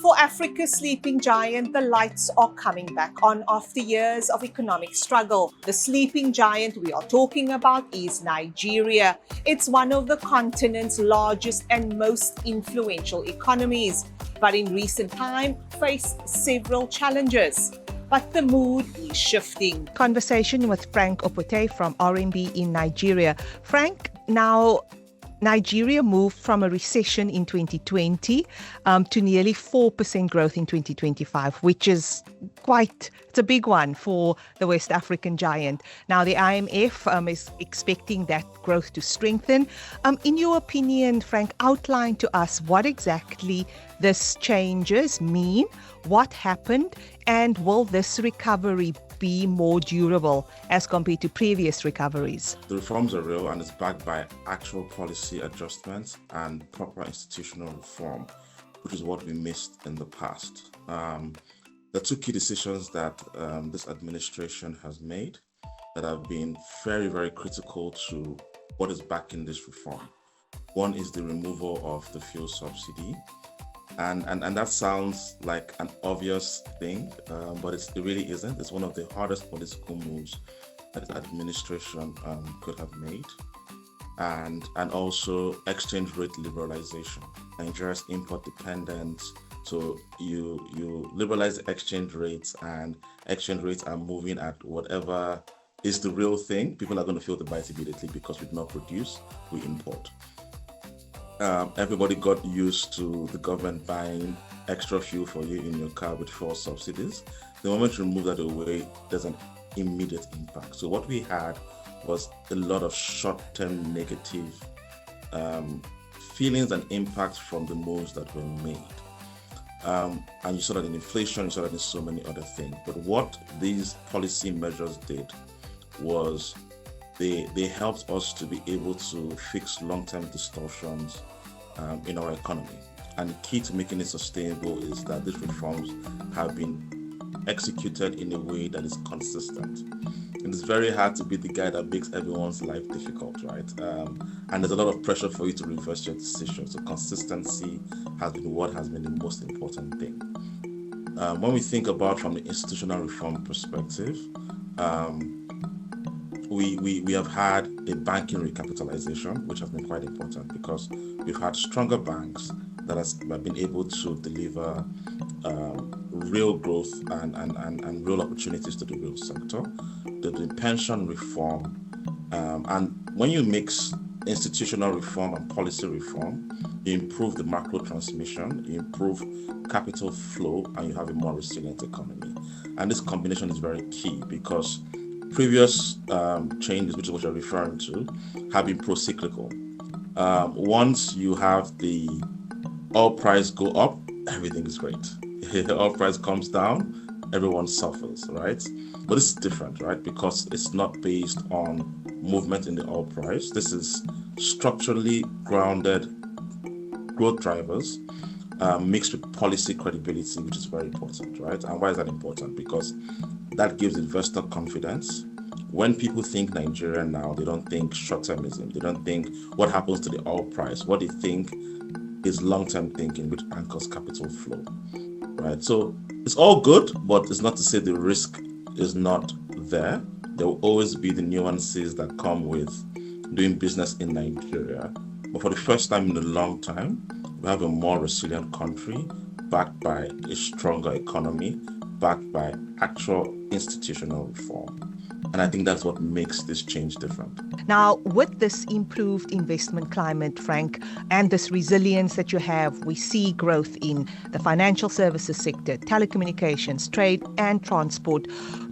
For Africa's sleeping giant, the lights are coming back on after years of economic struggle. The sleeping giant we are talking about is Nigeria. It's one of the continent's largest and most influential economies, but in recent time faced several challenges. But the mood is shifting. Conversation with Frank Oputeh from RMB in Nigeria. Frank, now Nigeria moved from a recession in 2020 to nearly 4% growth in 2025, which is it's a big one for the West African giant. Now, the IMF is expecting that growth to strengthen. In your opinion, Frank, outline to us what exactly this changes mean, what happened, and will this recovery be more durable as compared to previous recoveries? The reforms are real and it's backed by actual policy adjustments and proper institutional reform, which is what we missed in the past. The two key decisions that this administration has made that have been very, very critical to what is backing this reform. One is the removal of the fuel subsidy. And that sounds like an obvious thing, but it really isn't. It's one of the hardest political moves that the administration could have made. And also exchange rate liberalization. Nigeria's import dependent, so you liberalize the exchange rates, and exchange rates are moving at whatever is the real thing. People are going to feel the bite immediately because we do not produce, we import. Everybody got used to the government buying extra fuel for you in your car with fuel subsidies. The moment you remove that away, there's an immediate impact. So what we had was a lot of short-term negative feelings and impacts from the moves that were made. And you saw that in inflation, you saw that in so many other things. But what these policy measures did was they helped us to be able to fix long-term distortions in our economy. And the key to making it sustainable is that these reforms have been executed in a way that is consistent. And it's very hard to be the guy that makes everyone's life difficult, right? And there's a lot of pressure for you to reverse your decision. So consistency has been what has been the most important thing. When we think about from the institutional reform perspective, we have had a banking recapitalization, which has been quite important because we've had stronger banks that have been able to deliver real growth and real opportunities to the real sector. The pension reform, and when you mix institutional reform and policy reform, you improve the macro transmission, you improve capital flow, and you have a more resilient economy. And this combination is very key because previous changes, which is what you're referring to, have been pro-cyclical. Once you have the oil price go up, everything is great. If the oil price comes down, everyone suffers, right? But this is different, right? Because it's not based on movement in the oil price. This is structurally grounded growth drivers mixed with policy credibility, which is very important, right? And why is that important? Because that gives investor confidence. When people think Nigeria now, they don't think short-termism. They don't think what happens to the oil price. What they think is long-term thinking, which anchors capital flow, right? So it's all good, but it's not to say the risk is not there. There will always be the nuances that come with doing business in Nigeria. But for the first time in a long time, we have a more resilient country backed by a stronger economy, backed by actual institutional reform. And I think that's what makes this change different. Now, with this improved investment climate, Frank, and this resilience that you have, we see growth in the financial services sector, telecommunications, trade and transport.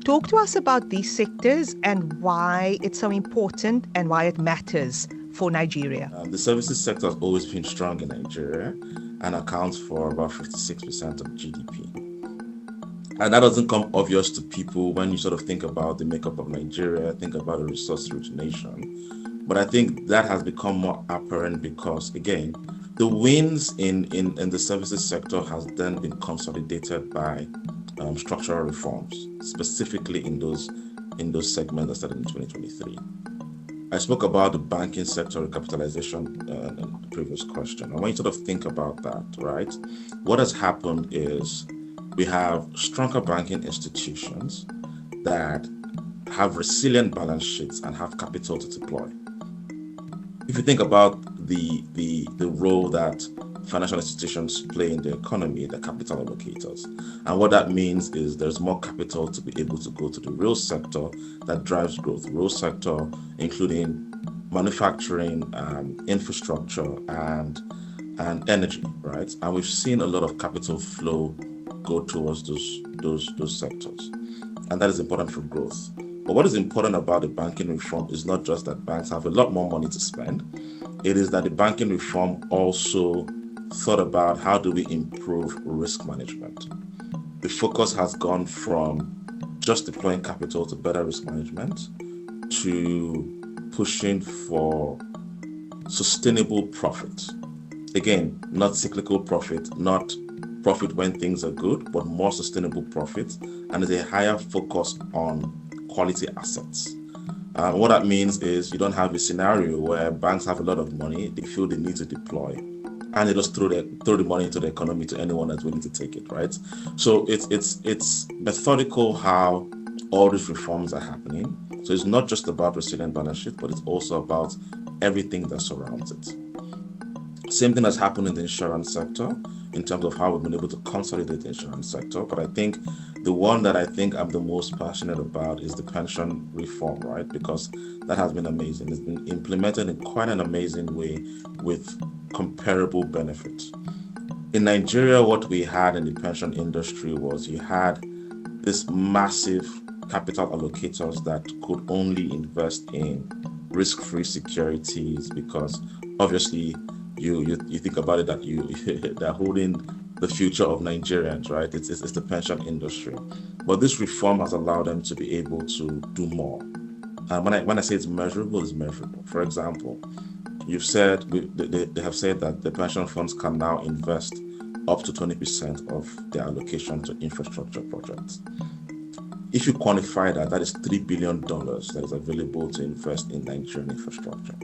Talk to us about these sectors and why it's so important and why it matters for Nigeria. The services sector has always been strong in Nigeria and accounts for about 56% of GDP. And that doesn't come obvious to people when you sort of think about the makeup of Nigeria, think about a resource-rich nation. But I think that has become more apparent because, again, the wins in the services sector has then been consolidated by structural reforms, specifically in those segments that started in 2023. I spoke about the banking sector recapitalization in the previous question. I want you to sort of think about that, right? What has happened is we have stronger banking institutions that have resilient balance sheets and have capital to deploy. If you think about the role that financial institutions play in the economy, the capital allocators, and what that means is there's more capital to be able to go to the real sector that drives growth. Real sector, including manufacturing, infrastructure, and energy, right? And we've seen a lot of capital flow go towards those sectors, and that is important for growth. But what is important about the banking reform is not just that banks have a lot more money to spend. It is that the banking reform also thought about how do we improve risk management. The focus has gone from just deploying capital to better risk management to pushing for sustainable profit. Again, not cyclical profit, not profit when things are good, but more sustainable profit, and there's a higher focus on quality assets. What that means is you don't have a scenario where banks have a lot of money, they feel they need to deploy, and they just throw the money into the economy to anyone that's willing to take it, right? So it's methodical how all these reforms are happening. So it's not just about resilient balance sheet, but it's also about everything that surrounds it. Same thing has happened in the insurance sector in terms of how we've been able to consolidate the insurance sector. But I think the one that I think I'm the most passionate about is the pension reform, right? Because that has been amazing. It's been implemented in quite an amazing way with comparable benefits. In Nigeria, what we had in the pension industry was you had this massive capital allocators that could only invest in risk-free securities because obviously you think about it that they're holding the future of Nigerians, right? It's the pension industry. But this reform has allowed them to be able to do more. When I say it's measurable, it's measurable. For example, you've said they have said that the pension funds can now invest up to 20% of their allocation to infrastructure projects. If you quantify that, that is $3 billion that is available to invest in Nigerian infrastructure.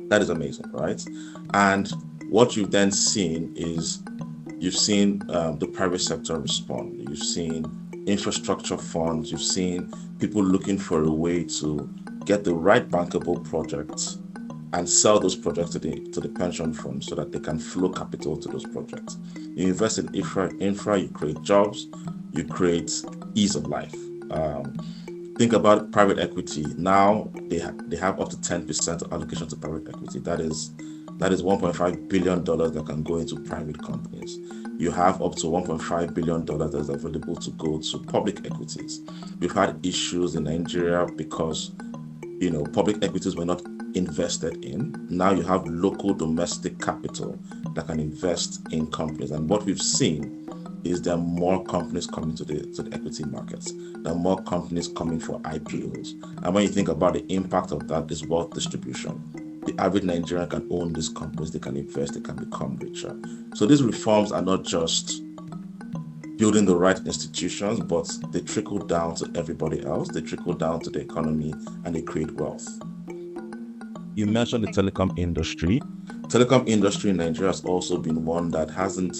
That is amazing, right? And what you've then seen is you've seen the private sector respond. You've seen infrastructure funds. You've seen people looking for a way to get the right bankable projects and sell those projects to the pension funds so that they can flow capital to those projects. You invest in infra, you create jobs, you create ease of life. Think about private equity. Now they have up to 10% allocation to private equity. That is $1.5 billion that can go into private companies. You have up to $1.5 billion that is available to go to public equities. We've had issues in Nigeria because public equities were not invested in. Now you have local domestic capital that can invest in companies. And what we've seen is there are more companies coming to the equity markets. There are more companies coming for IPOs. And when you think about the impact of that is wealth distribution. The average Nigerian can own these companies, they can invest, they can become richer. So these reforms are not just building the right institutions, but they trickle down to everybody else. They trickle down to the economy and they create wealth. You mentioned the telecom industry. Telecom industry in Nigeria has also been one that hasn't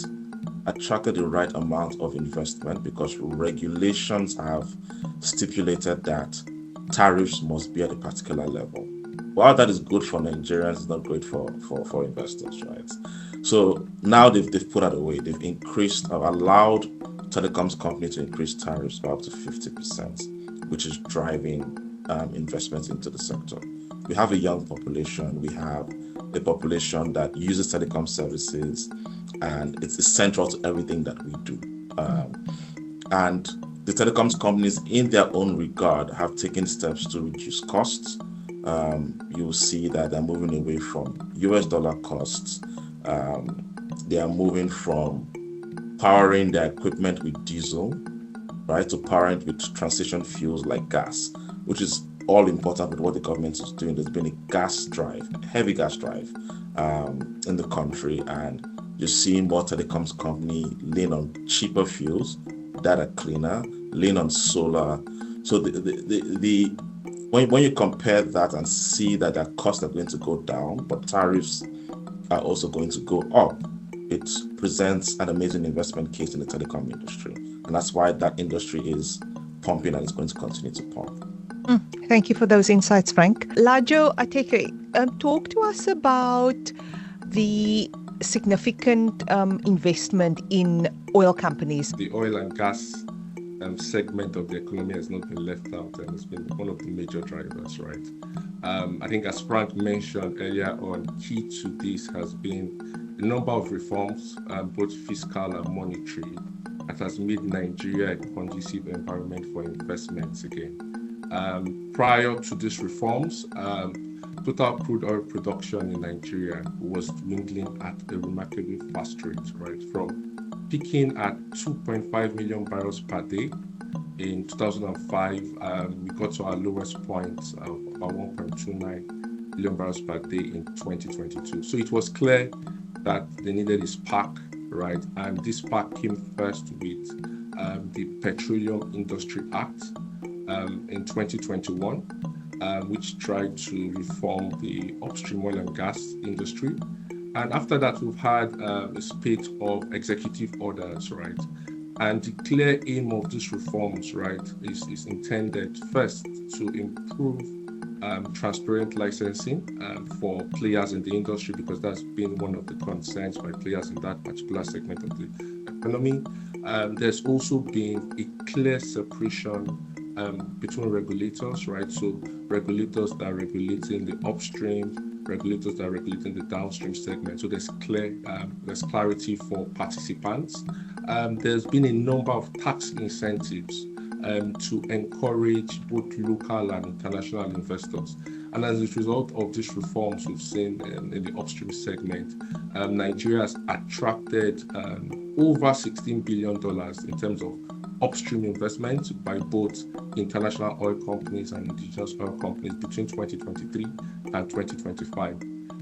attracted the right amount of investment because regulations have stipulated that tariffs must be at a particular level. While that is good for Nigerians, it's not great for investors, right? So now they've put that away. They've allowed telecoms companies to increase tariffs by up to 50%, which is driving investments into the sector. We have a young population. We have a population that uses telecom services, and it's essential to everything that we do. And the telecoms companies, in their own regard, have taken steps to reduce costs. You will see that they're moving away from US dollar costs. They are moving from powering their equipment with diesel, right, to powering it with transition fuels like gas, which is all important with what the government is doing. There's been a heavy gas drive in the country, and you're seeing more telecoms company lean on cheaper fuels that are cleaner, lean on solar. So the when you compare that and see that their costs are going to go down, but tariffs are also going to go up, it presents an amazing investment case in the telecom industry. And that's why that industry is pumping and is going to continue to pump. Thank you for those insights, Frank. Laju, Atake, talk to us about the significant investment in oil companies. The oil and gas segment of the economy has not been left out, and it's been one of the major drivers, right? I think, as Frank mentioned earlier on, key to this has been a number of reforms, both fiscal and monetary, that has made Nigeria a conducive environment for investments again. Prior to these reforms, total crude oil production in Nigeria was dwindling at a remarkably fast rate, right? From peaking at 2.5 million barrels per day in 2005, we got to our lowest point of about 1.29 million barrels per day in 2022. So it was clear that they needed a spark, right? And this spark came first with the Petroleum Industry Act in 2021, which tried to reform the upstream oil and gas industry. And after that, we've had a spate of executive orders, right? And the clear aim of these reforms, right, is intended first to improve transparent licensing for players in the industry, because that's been one of the concerns by players in that particular segment of the economy. There's also been a clear separation between regulators, right? So regulators that are regulating the upstream, regulators that are regulating the downstream segment. So there's clarity for participants. There's been a number of tax incentives to encourage both local and international investors. And as a result of these reforms we've seen in the upstream segment, Nigeria has attracted over $16 billion in terms of upstream investment by both international oil companies and indigenous oil companies between 2023 and 2025,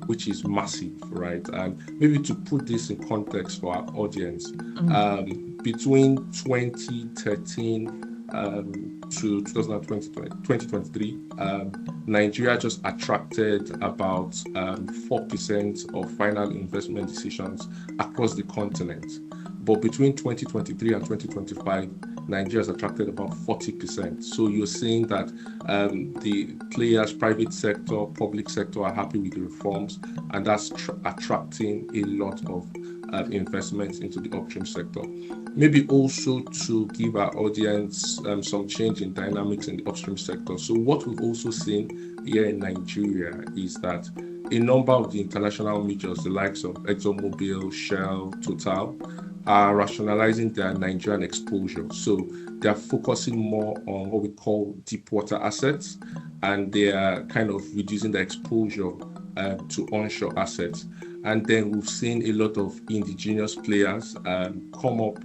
which is massive, right? And maybe to put this in context for our audience, between 2013 to 2023, Nigeria just attracted about 4% of final investment decisions across the continent. But between 2023 and 2025, Nigeria has attracted about 40%. So you're seeing that the players, private sector, public sector, are happy with the reforms, and that's attracting a lot of investments into the upstream sector. Maybe also to give our audience some change in dynamics in the upstream sector. So what we've also seen here in Nigeria is that a number of the international majors, the likes of ExxonMobil, Shell, Total, are rationalizing their Nigerian exposure. So they are focusing more on what we call deep water assets, and they are kind of reducing the exposure to onshore assets. And then we've seen a lot of indigenous players come up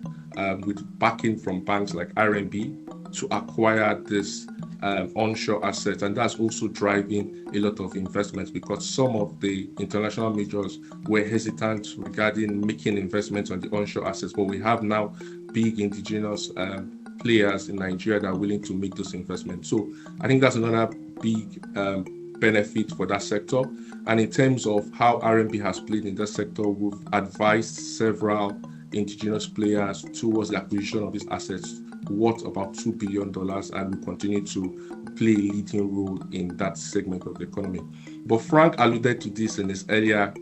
with backing from banks like RMB to acquire this onshore assets, and that's also driving a lot of investments, because some of the international majors were hesitant regarding making investments on the onshore assets, but we have now big indigenous players in Nigeria that are willing to make those investments. So I think that's another big benefit for that sector. And in terms of how RMB has played in that sector, we've advised several indigenous players towards the acquisition of these assets worth about $2 billion, and we continue to play a leading role in that segment of the economy. But Frank alluded to this in his earlier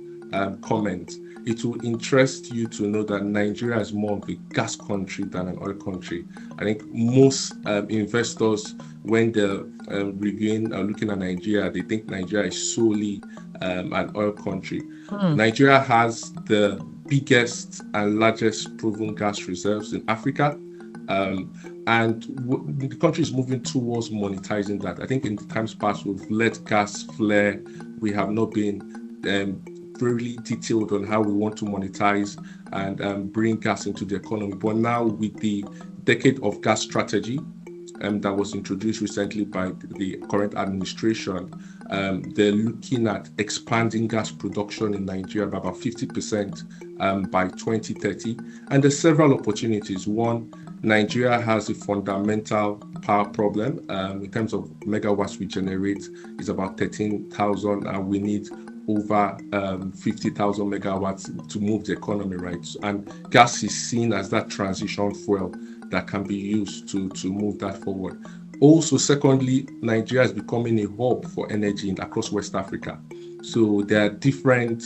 comment. It will interest you to know that Nigeria is more of a gas country than an oil country. I think most investors, when they're reviewing or looking at Nigeria, they think Nigeria is solely an oil country. Nigeria has the biggest and largest proven gas reserves in Africa. And the country is moving towards monetizing that. I think in the times past, we've let gas flare. We have not been very detailed on how we want to monetize and bring gas into the economy. But now with the decade of gas strategy, that was introduced recently by the current administration. They're looking at expanding gas production in Nigeria by about 50% by 2030. And there's several opportunities. One, Nigeria has a fundamental power problem. In terms of megawatts we generate is about 13,000, and we need over 50,000 megawatts to move the economy, right? And gas is seen as that transition fuel that can be used to move that forward. Also, secondly, Nigeria is becoming a hub for energy across West Africa. So there are different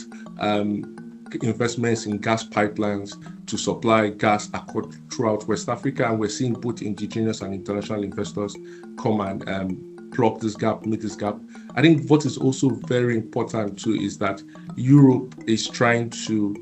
investments in gas pipelines to supply gas throughout West Africa, and we're seeing both indigenous and international investors come and plug this gap, meet this gap. I think what is also very important too is that Europe is trying to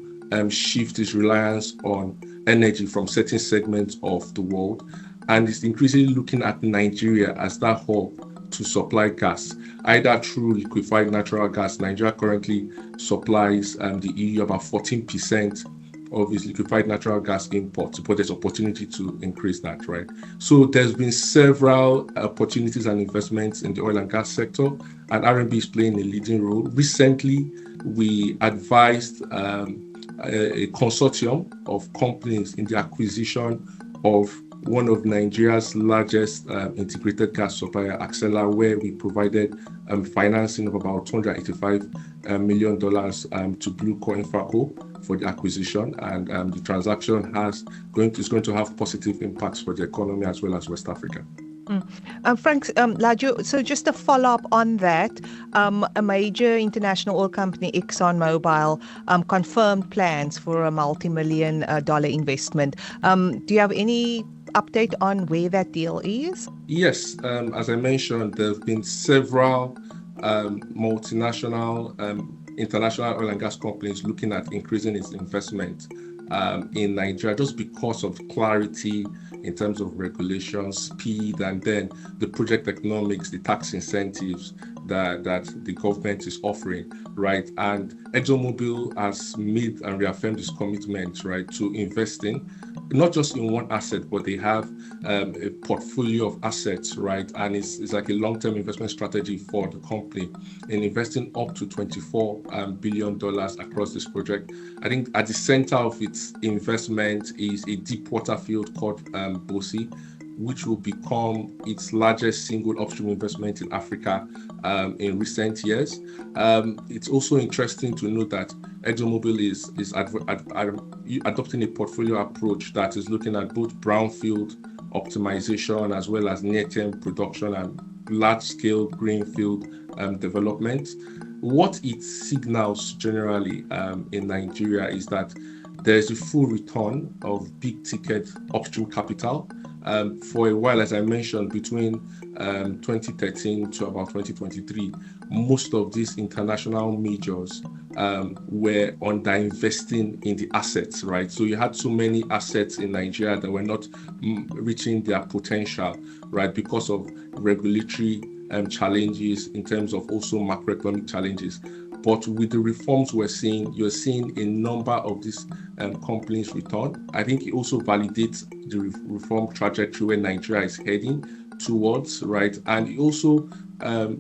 shift its reliance on energy from certain segments of the world, and is increasingly looking at Nigeria as that hub to supply gas, either through liquefied natural gas. Nigeria currently supplies the EU about 14% of its liquefied natural gas imports, but there's opportunity to increase that, right? So there's been several opportunities and investments in the oil and gas sector, and RMB is playing a leading role. Recently, we advised a consortium of companies in the acquisition of one of Nigeria's largest integrated gas supplier, Axela, where we provided financing of about $285 million to Blueco Infraco for the acquisition, and the transaction is going to have positive impacts for the economy as well as West Africa. Frank, Laju, so just a follow-up on that, a major international oil company, ExxonMobil, confirmed plans for a multi-million dollar investment. Do you have any update on where that deal is? Yes, as I mentioned, there have been several multinational, international oil and gas companies looking at increasing its investment in Nigeria, just because of clarity in terms of regulation, speed, and then the project economics, the tax incentives that the government is offering, right? And ExxonMobil has made and reaffirmed its commitment, right, to investing not just in one asset, but they have a portfolio of assets, right? And it's like a long-term investment strategy for the company in investing up to $24 billion across this project. I think at the center of its investment is a deep water field called Bosi, which will become its largest single upstream investment in Africa in recent years. It's also interesting to note that ExxonMobil is adopting a portfolio approach that is looking at both brownfield optimization as well as near-term production and large-scale greenfield development. What it signals generally in Nigeria is that there is a full return of big-ticket upstream capital. For a while, as I mentioned, between 2013 to about 2023, most of these international majors were underinvesting in the assets, right? So you had so many assets in Nigeria that were not reaching their potential, right, because of regulatory challenges, in terms of also macroeconomic challenges. But with the reforms you're seeing a number of these companies return. I think it also validates the reform trajectory where Nigeria is heading towards, right? And it also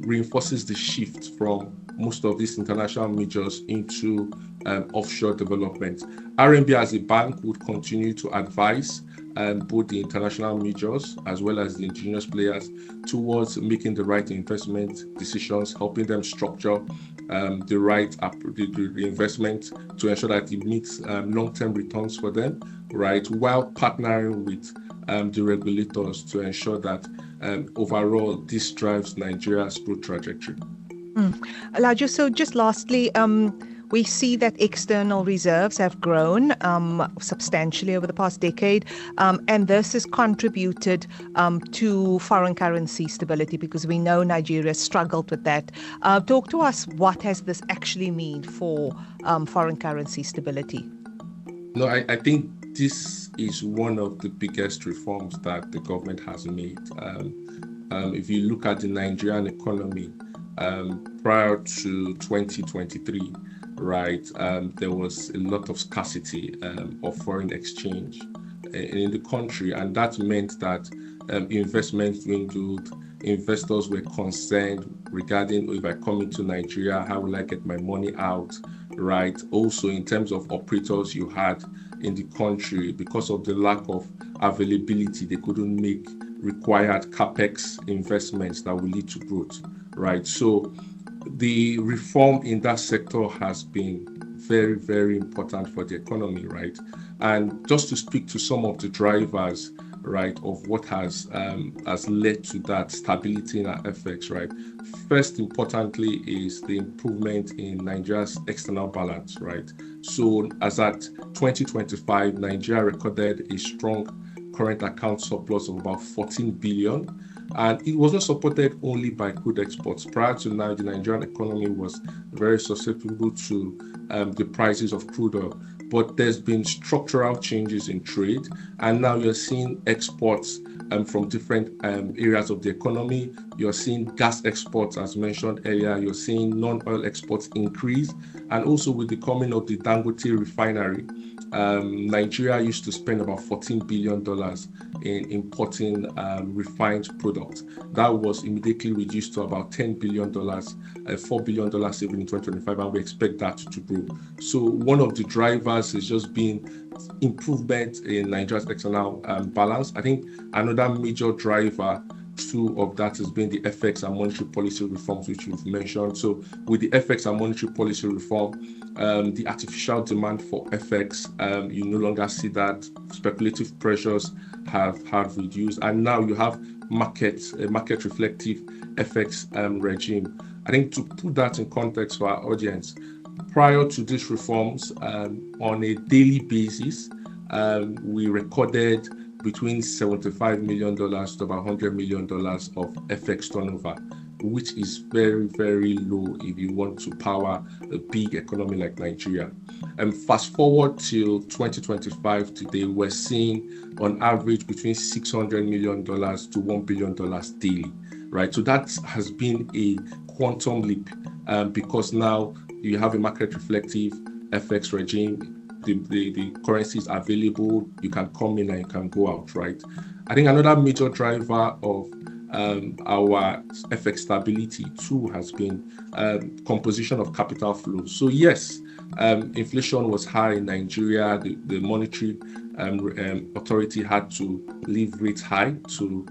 reinforces the shift from most of these international majors into offshore development. RMB as a bank would continue to advise both the international majors as well as the indigenous players towards making the right investment decisions, helping them structure the right the investment to ensure that it meets long-term returns for them, right, while partnering with the regulators to ensure that overall this drives Nigeria's growth trajectory. Laju, so just lastly, we see that external reserves have grown substantially over the past decade, and this has contributed to foreign currency stability, because we know Nigeria struggled with that. Talk to us, what has this actually mean for foreign currency stability? No, I think this is one of the biggest reforms that the government has made. If you look at the Nigerian economy, prior to 2023, right, there was a lot of scarcity of foreign exchange, in the country, and that meant that investment dwindled. Investors were concerned regarding, if I come into Nigeria, how will I get my money out, right? Also, in terms of operators you had in the country, because of the lack of availability, they couldn't make required capex investments that will lead to growth, right? So the reform in that sector has been very, very important for the economy, right? And just to speak to some of the drivers, right, of what has led to that stability in our FX, right? First, importantly, is the improvement in Nigeria's external balance, right? So, as at 2025, Nigeria recorded a strong current account surplus of about 14 billion, and it wasn't supported only by crude exports. Prior to now, the Nigerian economy was very susceptible to the prices of crude oil. But there's been structural changes in trade, and now you're seeing exports from different areas of the economy. You're seeing gas exports, as mentioned earlier. You're seeing non-oil exports increase, and also with the coming of the Dangote refinery, Nigeria used to spend about $14 billion in importing refined products. That was immediately reduced to about $10 billion, $4 billion saving in 2025, and we expect that to grow. So one of the drivers is just being improvement in Nigeria's external balance. I think another major driver too of that has been the FX and monetary policy reforms, which you've mentioned. So with the FX and monetary policy reform, the artificial demand for FX, you no longer see that. Speculative pressures have reduced, and now you have a market reflective FX regime. I think to put that in context for our audience, prior to these reforms, on a daily basis, we recorded between $75 million to about $100 million of FX turnover, which is very, very low if you want to power a big economy like Nigeria. And fast forward till 2025 today, we're seeing on average between $600 million to $1 billion daily, right? So that has been a quantum leap because now you have a market reflective FX regime. The currency is available, you can come in and you can go out, right? I think another major driver of our FX stability too has been composition of capital flows. So yes, inflation was high in Nigeria. The monetary authority had to leave rates high to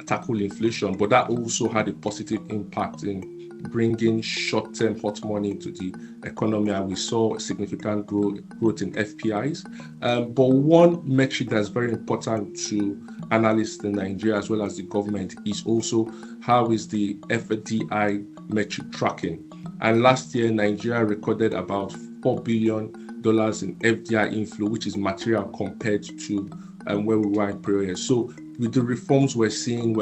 tackle inflation, but that also had a positive impact in bringing short-term hot money into the economy, and we saw significant growth in FPIs. But one metric that's very important to analysts in Nigeria as well as the government is also how is the FDI metric tracking. And last year, Nigeria recorded about $4 billion in FDI inflow, which is material compared to where we were in prior years. So with the reforms we're seeing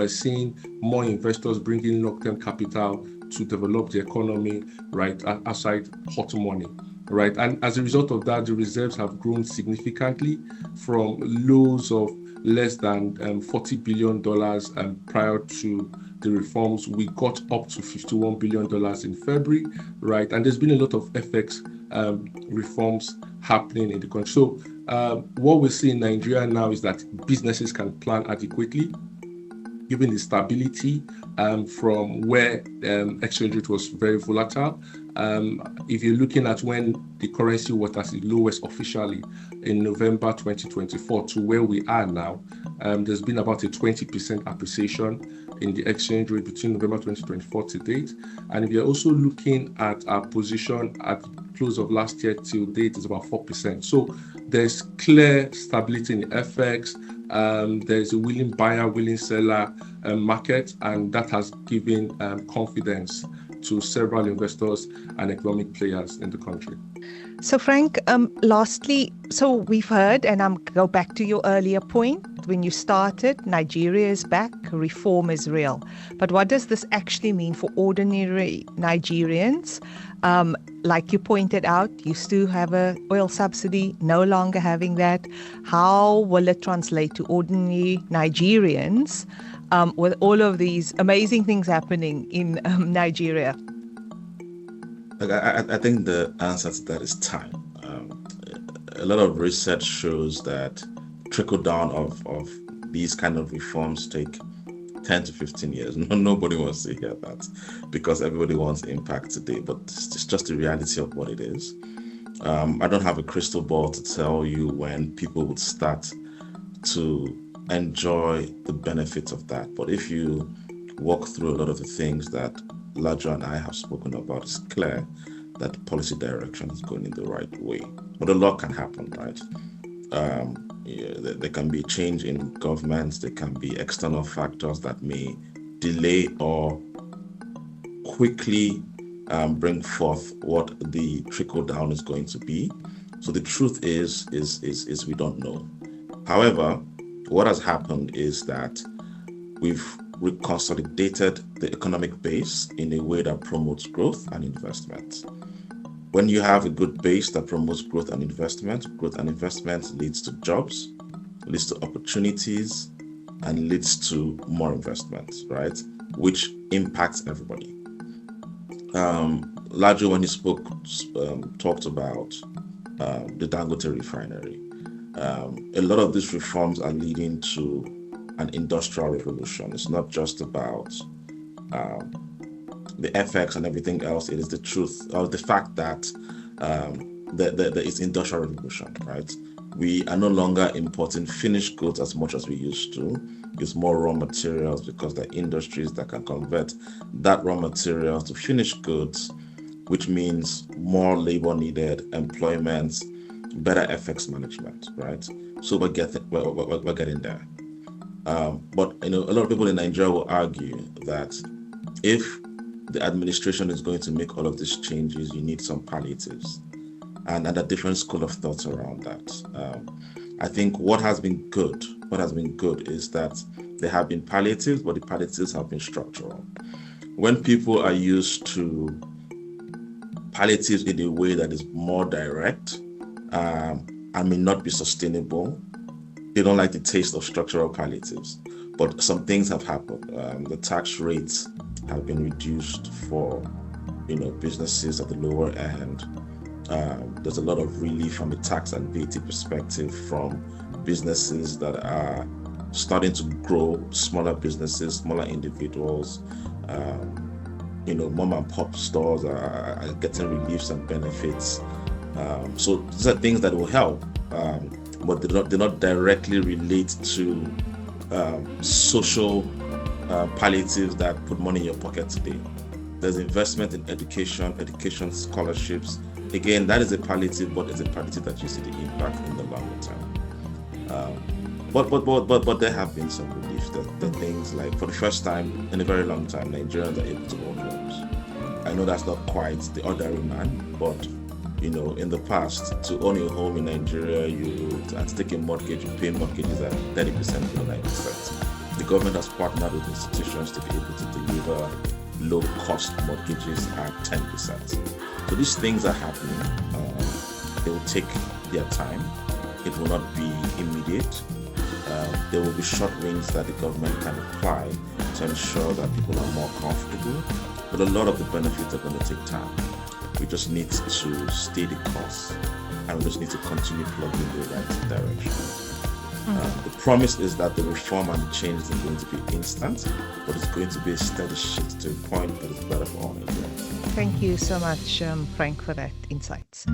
more investors bringing long-term capital to develop the economy, right, outside hot money, right? And as a result of that, the reserves have grown significantly from lows of less than $40 billion prior to the reforms. We got up to $51 billion in February, right? And there's been a lot of FX reforms happening in the country. So what we see in Nigeria now is that businesses can plan adequately, given the stability from where exchange rate was very volatile. If you're looking at when the currency was at its lowest officially in November 2024 to where we are now, there's been about a 20% appreciation in the exchange rate between November 2024 to date. And if you're also looking at our position at the close of last year till date, is about 4%. So there's clear stability in the FX. There's a willing buyer, willing seller market, and that has given confidence to several investors and economic players in the country. So Frank, lastly, so we've heard, and I'm go back to your earlier point, when you started, Nigeria is back, reform is real. But what does this actually mean for ordinary Nigerians? Like you pointed out, you still have an oil subsidy, no longer having that. How will it translate to ordinary Nigerians with all of these amazing things happening in Nigeria? I think the answer to that is time. A lot of research shows that trickle down of these kind of reforms take 10 to 15 years. Nobody wants to hear that because everybody wants impact today, but it's just the reality of what it is. I don't have a crystal ball to tell you when people would start to enjoy the benefits of that. But if you walk through a lot of the things that Laju and I have spoken about, it's clear that the policy direction is going in the right way. But a lot can happen, right? There can be change in governments, there can be external factors that may delay or quickly bring forth what the trickle down is going to be. So the truth is we don't know. However, what has happened is that we've reconsolidated the economic base in a way that promotes growth and investment. When you have a good base that promotes growth and investment leads to jobs, leads to opportunities, and leads to more investment, right? Which impacts everybody. Laju, when he spoke, talked about the Dangote refinery. A lot of these reforms are leading to an industrial revolution. It's not just about the FX and everything else. It is the truth or the fact that there is industrial revolution, right? We are no longer importing finished goods as much as we used to. Use more raw materials because there are industries that can convert that raw material to finished goods, which means more labor needed, employment, better FX management, right? So we're getting there. But a lot of people in Nigeria will argue that if the administration is going to make all of these changes, you need some palliatives, and a different school of thought around that. I think what has been good is that there have been palliatives, but the palliatives have been structural. When people are used to palliatives in a way that is more direct and may not be sustainable, they don't like the taste of structural palliatives. But some things have happened. The tax rates have been reduced for businesses at the lower end. There's a lot of relief from a tax and VAT perspective from businesses that are starting to grow, smaller businesses, smaller individuals. Mom and pop stores are getting reliefs and benefits. So these are things that will help, but they not directly relate to social palliatives that put money in your pocket today. There's investment in education scholarships. Again, that is a palliative, but it's a palliative that you see the impact in the longer term. But there have been some relief. The things like, for the first time in a very long time, Nigerians are able to own homes. I know that's not quite the ordinary man, but in the past, to own a home in Nigeria, and to take a mortgage, you pay mortgages at 30% below 9%. The government has partnered with institutions to be able to deliver low-cost mortgages at 10%. So these things are happening. They will take their time. It will not be immediate. There will be short wins that the government can apply to ensure that people are more comfortable. But a lot of the benefits are going to take time. We just need to stay the course, and we just need to continue plugging in the right direction. The promise is that the reform and the change isn't going to be instant, but it's going to be a steady shift to a point that is better for all Nigerians. Thank you so much, Frank, for that insights.